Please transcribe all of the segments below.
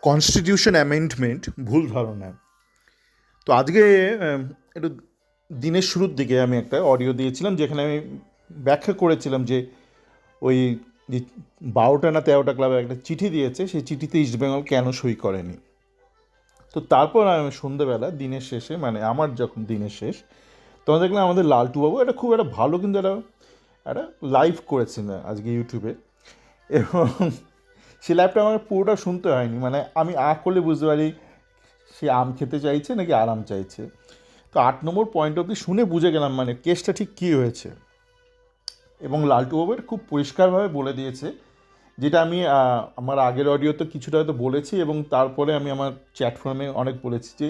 Constitution amendment ভুল ধারণা। তো আজকে একটু দিনের শুরুর দিকে আমি একটা অডিও দিয়েছিলাম, যেখানে আমি ব্যাখ্যা করেছিলাম যে ওই যে 12টা না 13টা ক্লাবে একটা চিঠি দিয়েছে, সেই চিঠিতে ইস্টবেঙ্গল কেন সই করেনি। তো তারপর আমি সন্ধ্যেবেলা দিনের শেষে, মানে আমার যখন দিনের শেষ, তখন দেখলাম আমাদের লালটুবাবু একটা খুব একটা ভালো, কিন্তু একটা একটা লাইভ করেছেন আজকে ইউটিউবে। এবং সেই লাইভটা আমার পুরোটা শুনতে হয়নি, মানে আমি করলে বুঝতে পারি সে আম খেতে চাইছে নাকি আরাম চাইছে। তো 8 নম্বর পয়েন্ট অবধি শুনে বুঝে গেলাম মানে কেসটা ঠিক কী হয়েছে। এবং লালটুবাবুর খুব পরিষ্কারভাবে বলে দিয়েছে, যেটা আমি আমার আগের অডিওতে কিছুটা হয়তো বলেছি, এবং তারপরে আমি আমার চ্যাট ফোরামে অনেক বলেছি যে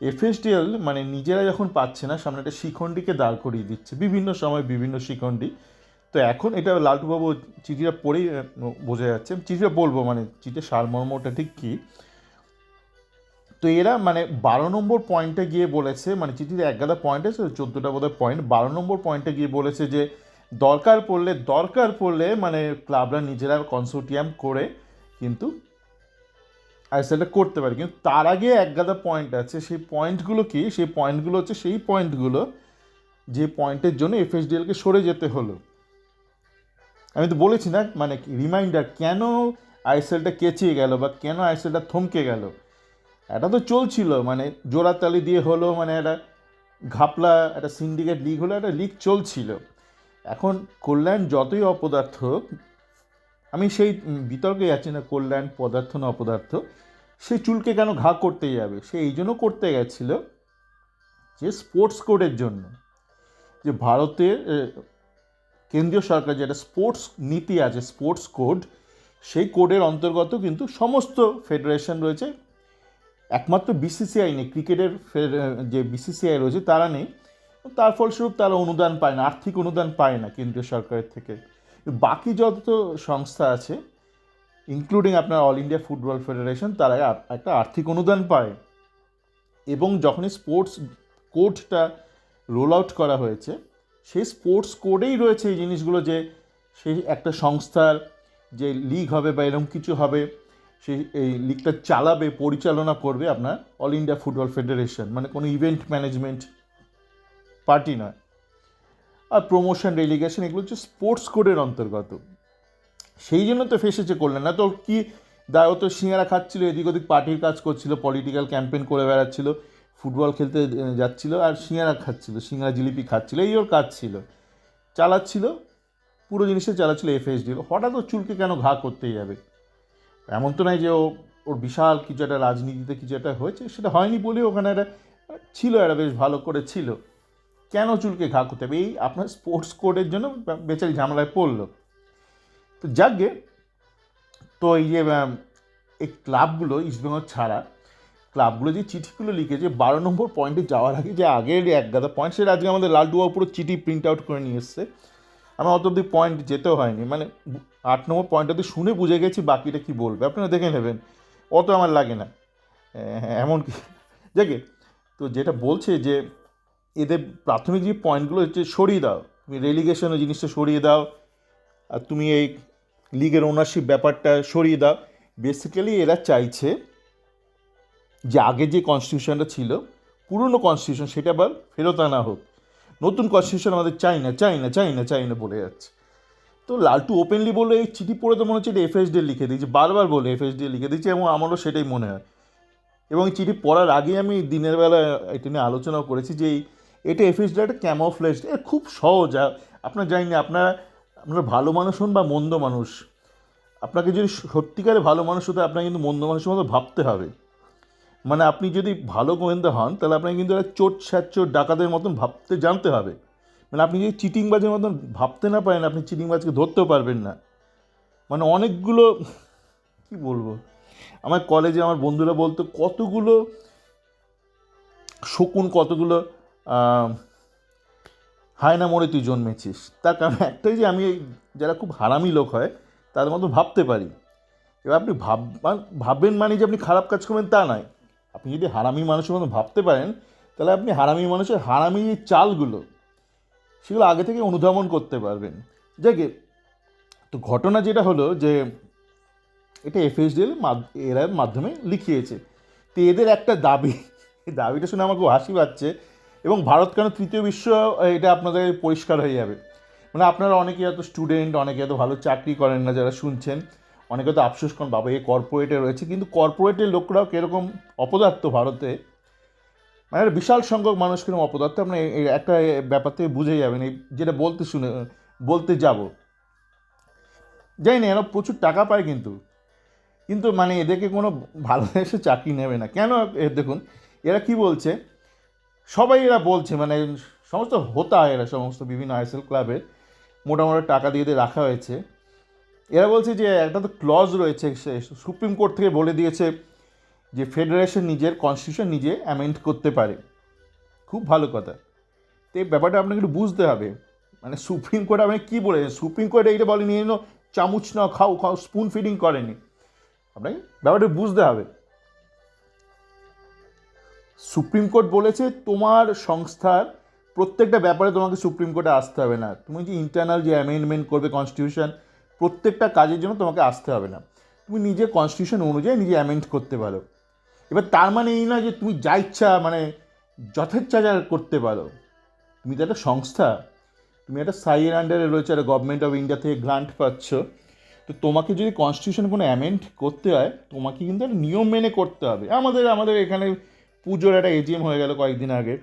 এফএসডিএল মানে নিজেরা যখন পাচ্ছে না, সামনে একটা শিখণ্ডীকে দাঁড় করিয়ে দিচ্ছে বিভিন্ন সময় বিভিন্ন শিখণ্ডী। তো এখন এটা লালটুবাবু চিঠিটা পড়েই বোঝা যাচ্ছে, চিঠিটা বলবো মানে চিঠির সারমর্মটা ঠিক কী। তো এরা মানে 12 নম্বর পয়েন্টে গিয়ে বলেছে, মানে চিঠিতে এক গাদা পয়েন্ট আছে, 14টা বোধহয় পয়েন্ট, 12 নম্বর পয়েন্টে গিয়ে বলেছে যে দরকার পড়লে মানে ক্লাবরা নিজেরা কনসোর্টিয়াম করে কিন্তু আইএসএলটা করতে পারে। কিন্তু তার আগে এক গাদা পয়েন্ট আছে, সেই পয়েন্টগুলো কি? সেই পয়েন্টগুলো হচ্ছে সেই পয়েন্টগুলো যে পয়েন্টের জন্য এফএসডিএলকে সরে যেতে হলো। আমি তো বলেছি না, মানে রিমাইন্ডার কেন আইএসএলটা কেচিয়ে গেল বা কেন আইএসএলটা থমকে গেল। এটা তো চলছিল, মানে জোড়াতালি দিয়ে হলো, মানে একটা ঘাপলা একটা সিন্ডিকেট লিগ হলো, একটা লিগ চলছিল। এখন কল্যাণ যতই অপদার্থ, আমি সেই বিতর্কে যাচ্ছি না কল্যাণ পদার্থ না অপদার্থ, সে চুলকে কেন ঘা করতে যাবে? সে এই জন্য করতে গেছিল যে স্পোর্টস কোডের জন্য, যে ভারতের কেন্দ্রীয় সরকার যেটা স্পোর্টস নীতি আছে, স্পোর্টস কোড, সেই কোডের অন্তর্গত কিন্তু সমস্ত ফেডারেশন রয়েছে, একমাত্র বিসিসিআই নেই, ক্রিকেটের যে বিসিসিআই রয়েছে তারা নেই। তার ফলস্বরূপ তারা অনুদান পায় না, আর্থিক অনুদান পায় না কেন্দ্রীয় সরকারের থেকে। বাকি যত সংস্থা আছে, ইনক্লুডিং আপনার অল ইন্ডিয়া ফুটবল ফেডারেশন, তারা একটা আর্থিক অনুদান পায়। এবং যখনই স্পোর্টস কোডটা রোল আউট করা হয়েছে, সেই স্পোর্টস কোডেই রয়েছে এই জিনিসগুলো, যে সেই একটা সংস্থার যে লিগ হবে বা এরকম কিছু হবে, সেই এই লিগটা চালাবে, পরিচালনা করবে আপনার অল ইন্ডিয়া ফুটবল ফেডারেশন, মানে কোনো ইভেন্ট ম্যানেজমেন্ট পার্টি নয়। আর প্রমোশন, রেলিগেশন, এগুলো হচ্ছে স্পোর্টস কোডের অন্তর্গত। সেই জন্য তো ফেসেছে করলেন না, তো কি দায়? ও তো সিঙ্গারা খাচ্ছিল, এদিক ওদিক পার্টির কাজ করছিল, পলিটিক্যাল ক্যাম্পেইন করে বেড়াচ্ছিল, ফুটবল খেলতে যাচ্ছিল আর সিঙ্গারা খাচ্ছিল, সিঙ্গারা জিলিপি খাচ্ছিল, এই ওর কাজ ছিল, চালাচ্ছিল, পুরো জিনিসটা চালাচ্ছিল এফএসডিএল। হঠাৎ ও চুলকে কেন ঘা করতেই যাবে? এমন তো নয় যে ওর বিশাল কিছু একটা রাজনীতিতে কিছু একটা হয়েছে, সেটা হয়নি বলে ওখানে একটা ছিল, একটা বেশ ভালো করে ছিল। কেন চুলকে ঘা করতে হবে? এই আপনার স্পোর্টস কোডের জন্য বেচারি ঝামেলায় পড়লো। তো যাকগে, তো এই যে এই ক্লাবগুলো ইস্টবেঙ্গল ছাড়া ক্লাবগুলো যে চিঠিগুলো লিখেছে 12 নম্বর পয়েন্টে যাওয়ার আগে, যে আগের এক গাদা পয়েন্ট, সেটা আজকে আমাদের লালটুবাবু পুরো চিঠি প্রিন্ট আউট করে নিয়ে এসছে। আমার অত অব্দি পয়েন্ট যেতেও হয়নি, মানে 8 নম্বর পয়েন্ট অব্দি শুনে বুঝে গেছি, বাকিটা কি বলবে আপনারা দেখে নেবেন, অত আমার লাগে না। এমন কি দেখে, তো যেটা বলছে যে এদের প্রাথমিক যে পয়েন্টগুলো হচ্ছে সরিয়ে দাও, তুমি রেলিগেশনের জিনিসটা সরিয়ে দাও, আর তুমি এই লিগের ওনারশিপ ব্যাপারটা সরিয়ে দাও। বেসিক্যালি এরা চাইছে যে আগে যে কনস্টিটিউশনটা ছিল, পুরনো কনস্টিটিউশন, সেটা আবার ফেরত আনা হোক। নতুন কনস্টিটিউশন আমাদের চাই না, চাই না, চাই না, চাই না বলে যাচ্ছে। তো লালটু ওপেনলি বলে, এই চিঠি পড়ে তো মনে হচ্ছে এটা এফএসডি লিখে দিয়েছে, বারবার বলে এফএসডি লিখে দিয়েছে, এবং আমারও সেটাই মনে হয়। এবং এই চিঠি পড়ার আগেই আমি দিনের বেলা এটা নিয়ে আলোচনাও করেছি যে এটা এফএসডি একটা ক্যামোফ্লেজ, এটা খুব সহজ। আপনার জানি না, আপনারা ভালো মানুষ হন বা মন্দ মানুষ, আপনাকে যদি সত্যিকারে ভালো মানুষ হতে, আপনাকে কিন্তু মন্দ মানুষের মতো ভাবতে হবে। মানে আপনি যদি ভালো গোয়েন্দা হন, তাহলে আপনাকে কিন্তু একটা চোর ছ্যাচোর ডাকাতের মতন ভাবতে জানতে হবে। মানে আপনি যদি চিটিংবাজের মতন ভাবতে না পারেন, আপনি চিটিংবাজকে ধরতেও পারবেন না। মানে অনেকগুলো, কি বলবো, আমার কলেজে আমার বন্ধুরা বলতো কতগুলো শকুন, কতগুলো হায়না মোড়ে তুই জন্মেছিস। তার কারণ একটাই, যে আমি যারা খুব হারামি লোক হয় তাদের মতো ভাবতে পারি। এবার আপনি ভাববেন মানে যে আপনি খারাপ কাজ করবেন তা নয়। আপনি যদি হারামি মানুষের মতো ভাবতে পারেন, তাহলে আপনি হারামি মানুষের হারামি চালগুলো, সেগুলো আগে থেকে অনুধাবন করতে পারবেন। যাকে, তো ঘটনা যেটা হলো যে এটা এফএসডিএল এর মাধ্যমে লিখিয়েছে। তো এদের একটা দাবি, এই দাবিটা শুনে আমার খুব হাসি পাচ্ছে, এবং ভারত কেন তৃতীয় বিশ্ব এটা আপনাদের পরিষ্কার হয়ে যাবে। মানে আপনারা অনেকে হয়তো স্টুডেন্ট, অনেকে হয়তো ভালো চাকরি করেন না যারা শুনছেন, অনেকে তো আফসোস করেন বাবা এই কর্পোরেটে রয়েছে, কিন্তু কর্পোরেটের লোকরাও কীরকম অপদার্থ ভারতে, মানে একটা বিশাল সংখ্যক মানুষ কিরকম অপদার্থ, আপনি এই একটা ব্যাপার থেকে বুঝে যাবেন এই যেটা বলতে যাব। জানি না এরা প্রচুর টাকা পায়, কিন্তু কিন্তু মানে এদেরকে কোনো ভালো দেশে চাকরি নেবে না কেন। দেখুন এরা কি বলছে, সবাই এরা বলছে, মানে সমস্ত হোতা এরা সমস্ত বিভিন্ন আইএসএল ক্লাবের মোটামুটি টাকা দিয়ে দিয়ে রাখা হয়েছে। এরা বলছে যে একটা তো ক্লজ রয়েছে, সুপ্রিম কোর্ট থেকে বলে দিয়েছে যে ফেডারেশন নিজের কনস্টিটিউশন নিজে অ্যামেন্ড করতে পারে। খুব ভালো কথা। তো এই ব্যাপারটা আপনাকে একটু বুঝতে হবে, মানে সুপ্রিম কোর্ট আপনি কী বলেছেন, সুপ্রিম কোর্ট এইটা বলেনি চামচ না খাও খাও, স্পুন ফিডিং করেনি। আপনাকে ব্যাপারটা বুঝতে হবে। সুপ্রিম কোর্ট বলেছে তোমার সংস্থার প্রত্যেকটা ব্যাপারে তোমাকে সুপ্রিম কোর্টে আসতে হবে না, তুমি যে ইন্টারনাল যে অ্যামেন্ডমেন্ট করবে কনস্টিটিউশন, প্রত্যেকটা কাজের জন্য তোমাকে আসতে হবে না, তুমি নিজে কনস্টিটিউশন অনুযায়ী নিজে অ্যামেন্ড করতে পারো। এবার তার মানে এই না যে তুমি যা ইচ্ছা মানে যথেচ্ছা যা করতে পারো। তুমি তো একটা সংস্থা, তুমি একটা সাইয়ের আন্ডারে রয়েছে, একটা গভর্নমেন্ট অফ ইন্ডিয়া থেকে গ্রান্ট পাচ্ছ, তো তোমাকে যদি কনস্টিটিউশন কোনো অ্যামেন্ড করতে হয় তোমাকে কিন্তু একটা নিয়ম মেনে করতে হবে। আমাদের এখানে পুজোর একটা এজিএম হয়ে গেল কয়েকদিন আগে,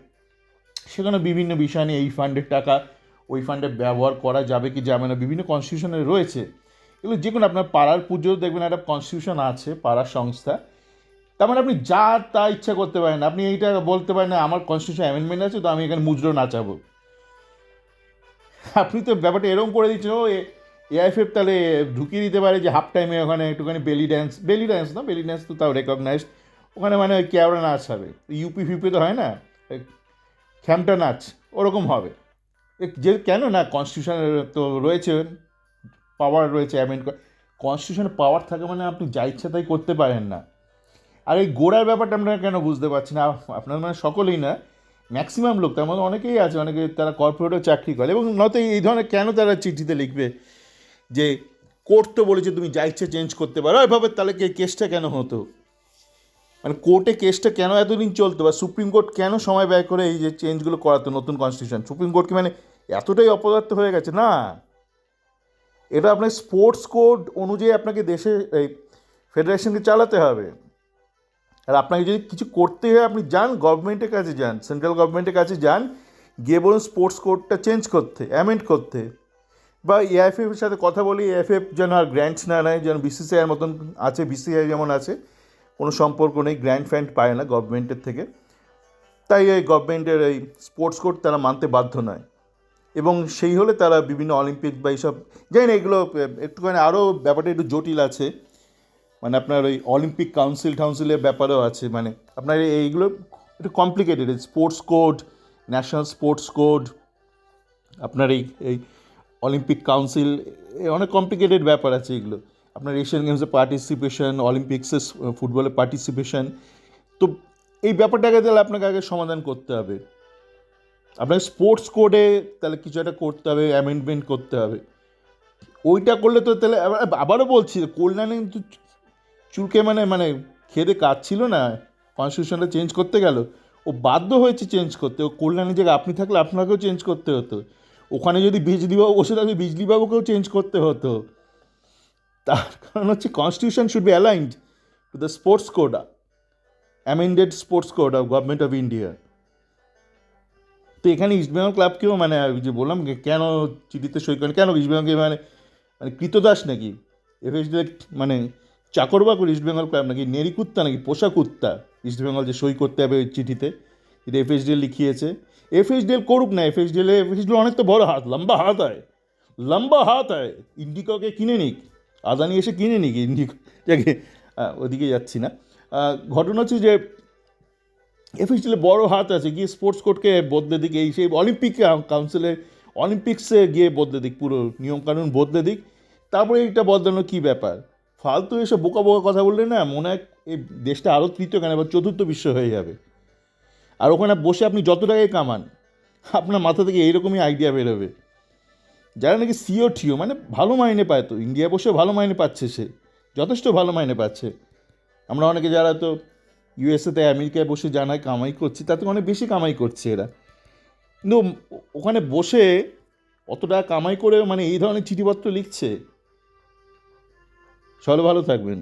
সেখানে বিভিন্ন বিষয় নিয়ে এই ফান্ডের টাকা ওই ফান্ডে ব্যবহার করা যাবে কি যাবে না বিভিন্ন কনস্টিটিউশনে রয়েছে। এগুলো যে কোনো আপনার পাড়ার পুজো দেখবেন একটা কনস্টিটিউশন আছে, পাড়ার সংস্থা, তার মানে আপনি যা তা ইচ্ছা করতে পারেন না, আপনি এইটা বলতে পারেন না আমার কনস্টিটিউশন অ্যামেন্ডমেন্ট আছে তো আমি এখানে মুজরো নাচাবো। আপনি তো ব্যাপারটা এরকম করে দিচ্ছেন, ও এআইএফএফ তাহলে ঢুকিয়ে দিতে পারে যে হাফ টাইমে ওখানে একটুখানি বেলি ড্যান্স না, বেলি ড্যান্স তো তাও রেকগনাইজড, ওখানে মানে ওই কেওড়া নাচ হবে, ইউপি ফিউপি তো হয় না, খ্যামটা নাচ ওরকম হবে। যে কেন না, কনস্টিটিউশনের তো রয়েছে পাওয়ার রয়েছে অ্যামেন্ড, কনস্টিটিউশনে পাওয়ার থাকে মানে আপনি যা ইচ্ছা তাই করতে পারেন না। আর এই গোড়ার ব্যাপারটা আপনারা কেন বুঝতে পারছি না, আপনার মানে সকলেই না, ম্যাক্সিমাম লোক, তার মধ্যে অনেকেই আছে, অনেকে তারা কর্পোরেটও চাকরি করে, এবং নয়তো এই ধরনের কেন তারা চিঠিতে লিখবে যে কোর্ট তো বলেছে তুমি যা ইচ্ছে চেঞ্জ করতে পারো, এভাবে তাহলে কেসটা কেন হতো, মানে কোর্টে কেসটা কেন এতদিন চলতো, বা সুপ্রিম কোর্ট কেন সময় ব্যয় করে এই যে চেঞ্জগুলো করাতো নতুন কনস্টিটিউশন, সুপ্রিম কোর্ট কি মানে এতটাই অপদার্থ হয়ে গেছে না। এটা আপনার স্পোর্টস কোড অনুযায়ী আপনাকে দেশে এই ফেডারেশনকে চালাতে হবে। আর আপনাকে যদি কিছু করতে হয় আপনি যান গভর্নমেন্টের কাছে, যান সেন্ট্রাল গভর্নমেন্টের কাছে যান, গিয়ে বলুন স্পোর্টস কোডটা চেঞ্জ করতে, অ্যামেন্ড করতে, বা এআইএফএফের সাথে কথা বলি এএফএফ যেন আর গ্র্যান্টস না নেয়, যেন বিসিসিআইয়ের মতন আছে, বিসিসিআই যেমন আছে কোনো সম্পর্ক নেই, গ্র্যান্ট ফ্যান্ট পায় না গভর্নমেন্টের থেকে, তাই এই গভর্নমেন্টের এই স্পোর্টস কোড তারা মানতে বাধ্য নয়, এবং সেই হলে তারা বিভিন্ন অলিম্পিক বা এইসব, জানি না এগুলো একটুখানি আরও ব্যাপারটা একটু জটিল আছে, মানে আপনার ওই অলিম্পিক কাউন্সিলের ব্যাপারেও আছে, মানে আপনার এইগুলো একটু complicated, sports code, national sports code, আপনার এই অলিম্পিক কাউন্সিল, অনেক কমপ্লিকেটেড ব্যাপার আছে এগুলো, আপনার এশিয়ান গেমসে পার্টিসিপেশন, অলিম্পিক্সে ফুটবলে পার্টিসিপেশন, তো এই ব্যাপারটাকে তাহলে আপনাকে আগে সমাধান করতে হবে, আপনাকে স্পোর্টস কোডে তাহলে কিছু একটা করতে হবে, অ্যামেন্ডমেন্ট করতে হবে, ওইটা করলে তো তাহলে আবারও বলছি কল্যাণে কিন্তু চুলকে মানে খেদে কাজ ছিল না, কনস্টিটিউশনটা চেঞ্জ করতে গেল, ও বাধ্য হয়েছে চেঞ্জ করতে, ও কল্যাণের জায়গায় আপনি থাকলে আপনাকেও চেঞ্জ করতে হতো, ওখানে যদি বিজলিবাবু বসে থাকলে বিজলিবাবুকেও চেঞ্জ করতে হতো, তার কারণ হচ্ছে constitution should be aligned to the sports code, amended sports code of government of India. তো এখানে ইস্টবেঙ্গল ক্লাবকেও মানে যে বললাম কেন চিঠিতে সই করেন, কেন ইস্টবেঙ্গলকে মানে মানে কৃতদাস নাকি, এফএসডি মানে চাকরবাকুর ইস্টবেঙ্গল ক্লাব নাকি, নেড়িকুত্তা নাকি, পোষা কুত্তা ইস্টবেঙ্গল যে সই করতে হবে ওই চিঠিতে, যেটা এফএসডিএল লিখিয়েছে। এফএসডিএল করুক না, এফএসডিএল অনেক তো বড় হাত, লম্বা হাত হয়, লম্বা হাত হয়, ইন্ডিকাকে কিনে নিক, আদানি এসে কিনে নিক ইন্ডিকা, যাকে ওদিকে যাচ্ছি না। ঘটনা হচ্ছে যে এফএসডিএল বড় হাত আছে, গিয়ে স্পোর্টস কোডকে বদলে দিক, এই সেই অলিম্পিক কাউন্সিলে অলিম্পিক্সে গিয়ে বদলে দিক, পুরো নিয়মকানুন বদলে দিক, তারপরে এইটা বদলানোর কী ব্যাপার, ফালতু এসব বোকা বোকা কথা বললে না মনে হয় এই দেশটা আরও তৃতীয় কেন এবার চতুর্থ বিশ্ব হয়ে যাবে। আর ওখানে বসে আপনি যত টাকায় কামান আপনার মাথা থেকে এইরকমই আইডিয়া বেরোবে। যারা নাকি সিও ঠিও মানে ভালো মাইনে পায়, তো ইন্ডিয়া বসে ভালো মাইনে পাচ্ছে সে, যথেষ্ট ভালো মাইনে পাচ্ছে। আমরা অনেকে যারা তো ইউএসএতে আমেরিকায় বসে জানায় কামাই করছি, তাতে অনেক বেশি কামাই করছে এরা, কিন্তু ওখানে বসে অত টাকা কামাই করে মানে এই ধরনের চিঠিপত্র লিখছে। সবাই ভালো থাকবেন।